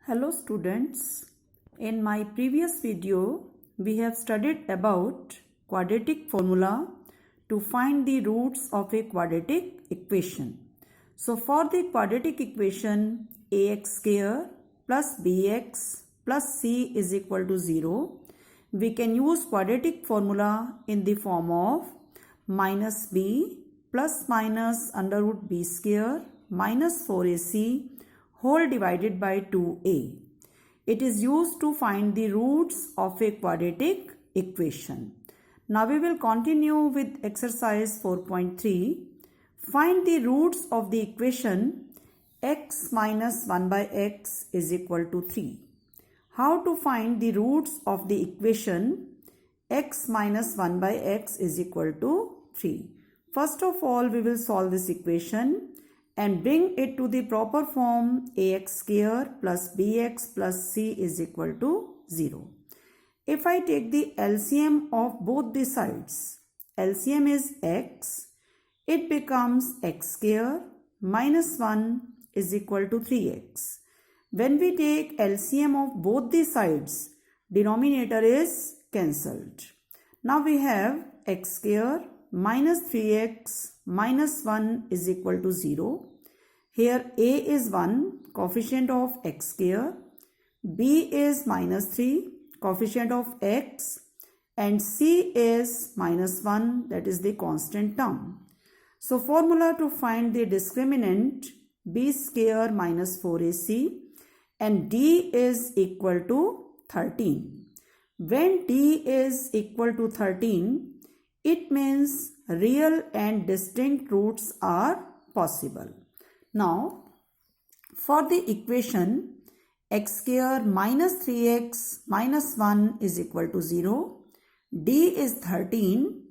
Hello students, in my previous video we have studied about quadratic formula to find the roots of a quadratic equation. So for the quadratic equation ax square plus bx plus c is equal to 0, we can use quadratic formula in the form of minus b plus minus under root b square minus 4ac whole divided by 2a. It is used to find the roots of a quadratic equation. Now we will continue with exercise 4.3. Find the roots of the equation x minus 1 by x is equal to 3. How to find the roots of the equation x minus 1 by x is equal to 3. First of all, we will solve this equation and bring it to the proper form ax square plus bx plus c is equal to 0. If I take the LCM of both the sides, LCM is x, it becomes x square minus 1 is equal to 3x. When we take LCM of both the sides, denominator is cancelled. Now we have x square minus 3x minus 1 is equal to 0. Here a is 1, coefficient of x square, b is minus 3, coefficient of x, and c is minus 1, that is the constant term. So formula to find the discriminant b square minus 4ac and d is equal to 13. When d is equal to 13, it means real and distinct roots are possible. Now, for the equation x square minus 3x minus 1 is equal to 0, d is 13,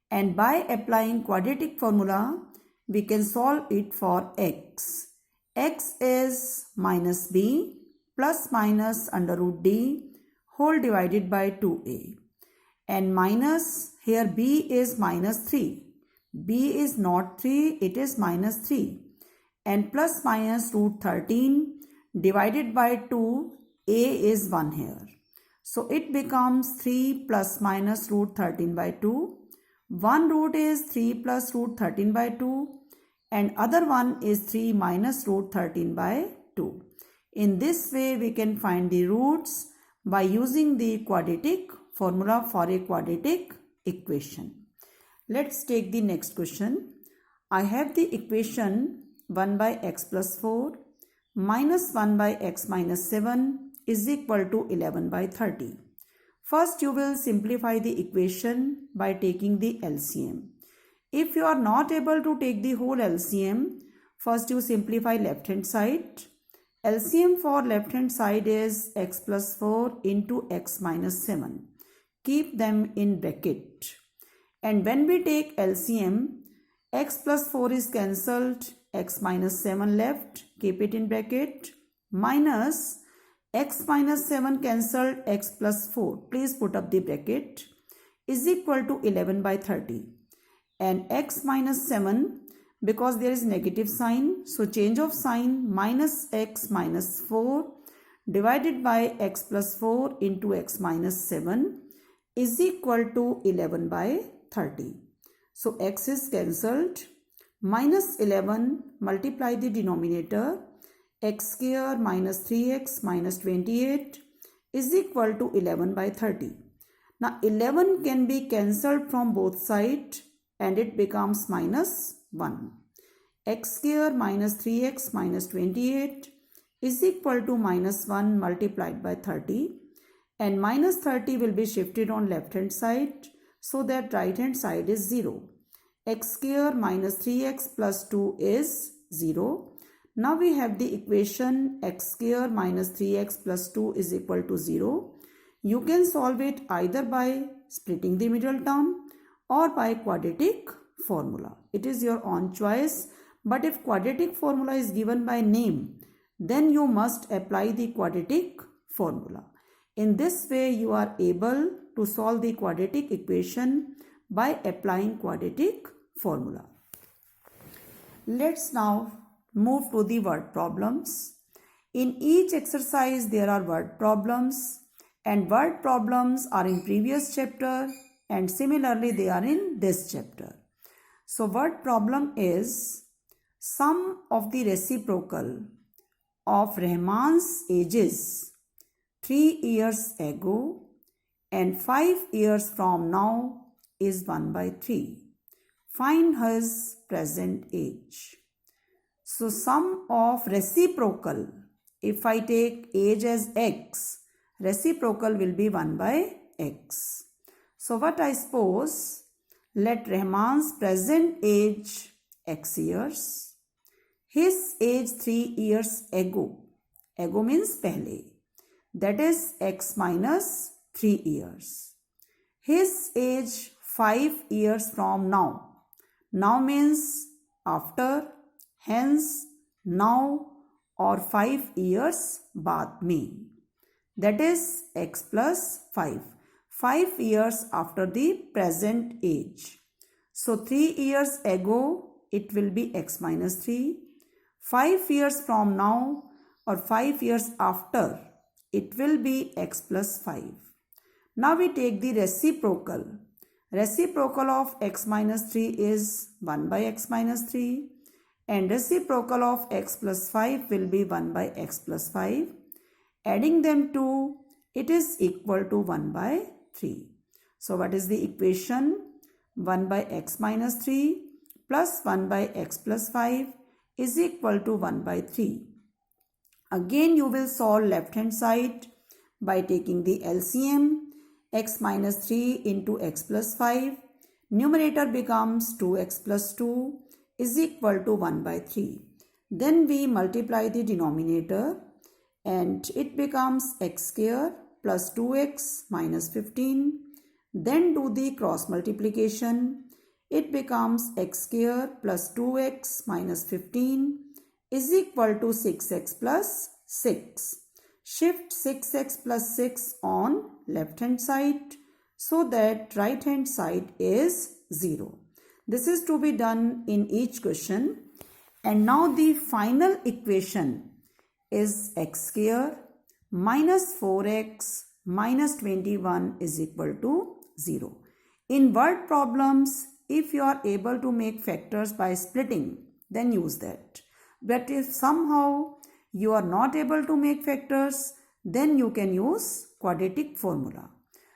and by applying quadratic formula, we can solve it for x. X is minus b plus minus under root d whole divided by 2a. And minus, here b is minus 3. b is not 3, it is minus 3. And plus minus root 13 divided by 2, a is 1 here. So it becomes 3 plus minus root 13 by 2. One root is 3 plus root 13 by 2 and other one is 3 minus root 13 by 2. In this way we can find the roots by using the quadratic formula for a quadratic equation. Let's take the next question. I have the equation 1 by x plus 4 minus 1 by x minus 7 is equal to 11 by 30. First you will simplify the equation by taking the LCM. If you are not able to take the whole LCM, first you simplify left hand side. LCM for left hand side is x plus 4 into x minus 7. Keep them in bracket. And when we take LCM, x plus 4 is cancelled, x minus 7 left, keep it in bracket, minus x minus 7 cancelled, x plus 4, please put up the bracket, is equal to 11 by 30. And x minus 7, because there is negative sign, so change of sign, minus x minus 4 divided by x plus 4 into x minus 7 is equal to 11 by 30. So x is cancelled, minus 11 multiply the denominator, x square minus 3x minus 28 is equal to 11 by 30. Now 11 can be cancelled from both sides and it becomes minus 1. X square minus 3x minus 28 is equal to minus 1 multiplied by 30, and minus 30 will be shifted on left hand side so that right hand side is 0. X square minus 3x plus 2 is 0. Now we have the equation x square minus 3x plus 2 is equal to 0. You can solve it either by splitting the middle term or by quadratic formula. It is your own choice, but if quadratic formula is given by name, then you must apply the quadratic formula. In this way, you are able to solve the quadratic equation by applying quadratic formula. Let's now move to the word problems. In each exercise there are word problems, and word problems are in previous chapter and similarly they are in this chapter. So word problem is sum of the reciprocal of Rahman's ages 3 years ago and 5 years from now is 1/3. Find his present age. So sum of reciprocal, if I take age as x, reciprocal will be 1/x. So what I suppose, let Rahman's present age x years, his age 3 years ago, ago means pehle, that is x minus 3 years. His age 5 years from now, now means after, hence now or 5 years बाद में, that is x plus 5. 5 years after the present age. So 3 years ago it will be x minus 3. 5 years from now or 5 years after it will be x plus 5. Now we take the reciprocal. Reciprocal of x minus 3 is 1/x minus 3 and reciprocal of x plus 5 will be 1/x plus 5. Adding them to, it is equal to 1/3. So what is the equation? 1/x minus 3 plus 1/x plus 5 is equal to 1/3. Again you will solve left hand side by taking the LCM. X minus 3 into x plus 5. Numerator becomes 2x plus 2 is equal to 1/3. Then we multiply the denominator and it becomes x square plus 2x minus 15. Then do the cross multiplication. It becomes x square plus 2x minus 15 is equal to 6x plus 6. Shift 6x plus 6 on left hand side so that right hand side is 0. This is to be done in each question. And now the final equation is x square minus 4x minus 21 is equal to 0. In word problems, if you are able to make factors by splitting, then use that. But if somehow you are not able to make factors, then you can use quadratic formula.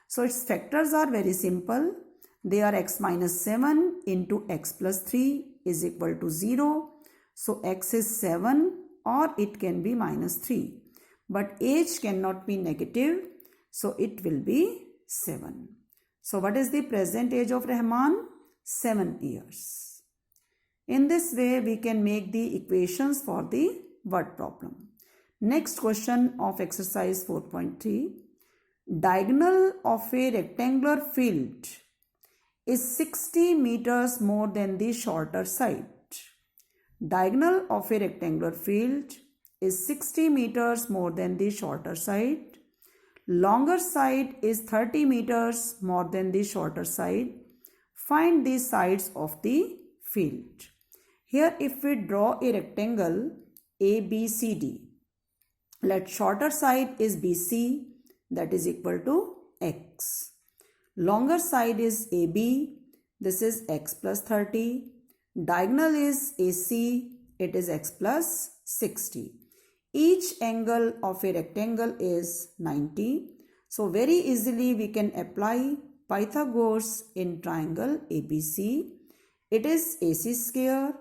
So its factors are very simple. They are x minus 7 into x plus 3 is equal to 0. So x is 7 or it can be minus 3. But age cannot be negative. So it will be 7. So what is the present age of Rahman? 7 years. In this way we can make the equations for the word problem. Next question of exercise 4.3. Diagonal of a rectangular field is 60 meters more than the shorter side. Diagonal of a rectangular field is 60 meters more than the shorter side. Longer side is 30 meters more than the shorter side. Find the sides of the field. Here if we draw a rectangle ABCD, let shorter side is BC, that is equal to x. Longer side is AB, this is x plus 30. Diagonal is AC, it is x plus 60. Each angle of a rectangle is 90. So very easily we can apply Pythagoras in triangle ABC. It is AC square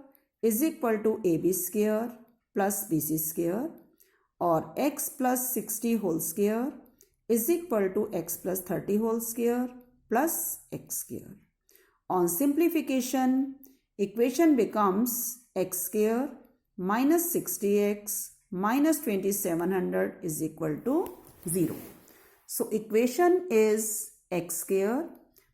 is equal to AB square plus BC square, or x plus 60 whole square is equal to x plus 30 whole square plus x square. On simplification, equation becomes x square minus 60x minus 2700 is equal to 0. So equation is x square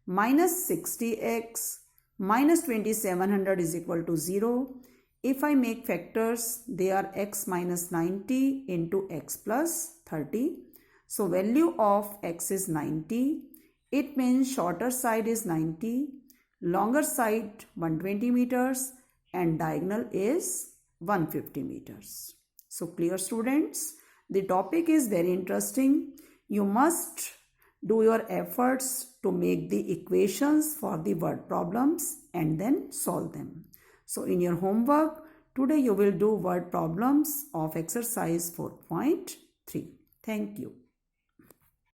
minus 60x minus 2700 is equal to 0. If I make factors, they are x minus 90 into x plus 30. So value of x is 90. It means shorter side is 90, longer side 120 meters and diagonal is 150 meters. So clear students? The topic is very interesting. You must do your efforts to make the equations for the word problems and then solve them. So in your homework, today you will do word problems of exercise 4.3. Thank you.